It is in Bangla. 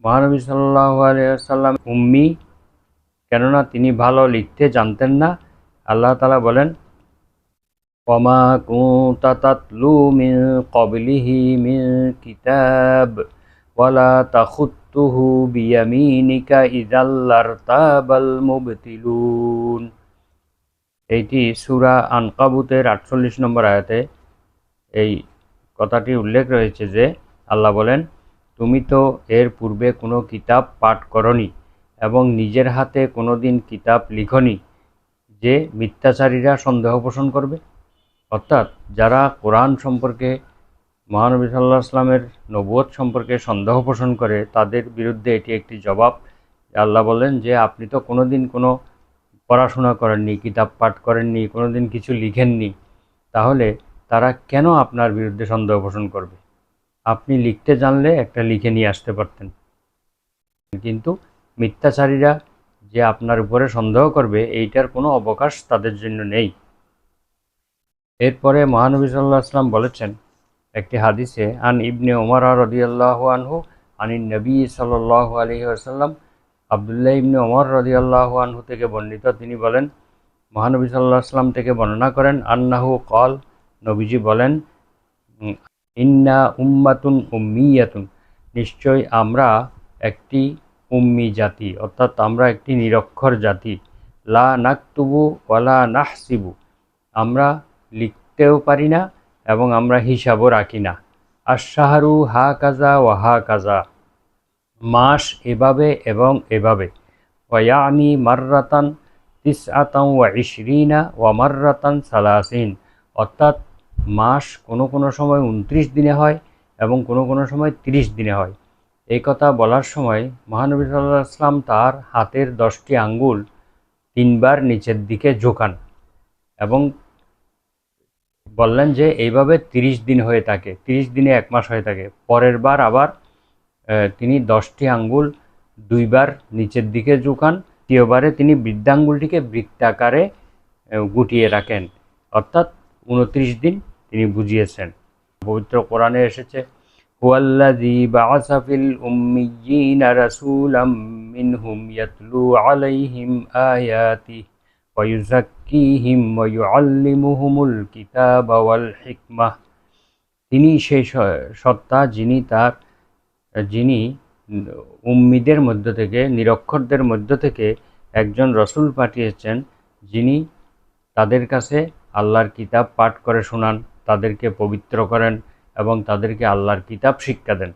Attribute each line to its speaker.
Speaker 1: মহানবী সাল্লাল্লাহু আলাইহি ওয়াসাল্লাম উম্মি, কেননা তিনি ভালো লিখতে জানতেন না। আল্লাহ তাআলা বলেন, ওয়ামা কুনতা তাতলু মিন ক্বাবলিহি মিন কিতাব ওয়ালা তাখুত্তুহু বিয়ামিনিকা ইযাল লারতাবাল মুবতিলুন। এইটি সূরা আনকাবুতের 48 নম্বর আয়াতে এই কথাটি উল্লেখ রয়েছে যে আল্লাহ বলেন, তুমি তো এর পূর্বে কোনো কিতাব পাঠ করনি এবং নিজের হাতে কোনোদিন কিতাব লিখনি যে মিথ্যাচারীরা সন্দেহ পোষণ করবে। অর্থাৎ যারা কোরআন সম্পর্কে, মহানবী সাল্লাল্লাহু আলাইহি ওয়াসাল্লামের নবুয়ত সম্পর্কে সন্দেহ পোষণ করে, তাদের বিরুদ্ধে এটি একটি জবাব। আল্লাহ বলেন যে আপনি তো কোনোদিন কোনো পড়াশোনা করেননি, কিতাব পাঠ করেননি, কোনোদিন কিছু লিখেননি, তাহলে তারা কেন আপনার বিরুদ্ধে সন্দেহ পোষণ করবে? আপনি লিখতে জানলে একটা লিখে নিয়ে আসতে পারতেন। কিন্তু মিথ্যাচারীরা যে আপনার উপরে সন্দেহ করবে, এইটার কোনো অবকাশ তাদের জন্য নেই। এরপরে মহানবী সাল্লাল্লাহু আলাইহি ওয়াসাল্লাম বলেছেন একটি হাদিসে, আন ইবনে ওমর রাদিয়াল্লাহু আনহু আনিন নবী সাল্লাল্লাহু আলাইহি ওয়াসাল্লাম, আব্দুল্লাহ ইবনে ওমর রাদিয়াল্লাহু আনহু থেকে বর্ণিত, তিনি বলেন, মহানবী সাল্লাল্লাহু আলাইহি ওয়াসাল্লাম থেকে বর্ণনা করেন, আন্নাহু কল, নবীজি বলেন, ইন্না উম্মাতুন উম্মিয়াতুন, নিশ্চয় আমরা একটি উম্মি জাতি, অর্থাৎ আমরা একটি নিরক্ষর জাতি। লা নাকতুবু ওয়ালা নাহসিবু, আমরা লিখতেও পারি না এবং আমরা হিসাবও রাখি না। আশ-শাহরু হা কাজা ওয়া হা কাজা, মাস এভাবে এবং এভাবে। ওয়ায়ানি মাররাতান তিসআতান ওয়া ইশরিনা ওয়া মাররাতান সালাসিন, অর্থাৎ মাস কোনো কোনো সময় 29 দিনে হয় এবং কোনো কোনো সময় 30 দিনে হয়। এই কথা বলার সময় মহানবী সাল্লাল্লাহু আলাইহি ওয়াসাল্লাম তার হাতের 10টি আঙ্গুল 3বার নিচের দিকে ঝোঁকান এবং বললেন যে এইভাবে 30 দিন হয়ে থাকে, 30 দিনে 1 মাস হয়ে থাকে। পরের বার আবার তিনি 10টি আঙ্গুল 2বার নিচের দিকে ঝুঁকান, তৃতীয়বারে তিনি বৃদ্ধাঙ্গুলটিকে বৃত্তাকারে গুটিয়ে রাখেন, অর্থাৎ 29 দিন তিনি বুঝিয়েছেন। পবিত্র কোরআনে এসেছে, হুয়াল্লাযী বা'আসা ফিল উম্মিয়্যিনা রাসূলাম মিনহুম ইয়াতলু আলাইহিম আয়াতিহি ওয়া ইউযাক্কিহিম ওয়া ইউআল্লিমুহুমুল কিতাবা ওয়াল হিকমাহ। তিনি সেই সত্তা যিনি উম্মীদের মধ্য থেকে, নিরক্ষরদের মধ্য থেকে একজন রসূল পাঠিয়েছেন, যিনি তাদের কাছে আল্লাহর কিতাব পাঠ করে শোনান, তাদেরকে পবিত্র করেন এবং তাদেরকে আল্লাহর কিতাব শিক্ষা দেন।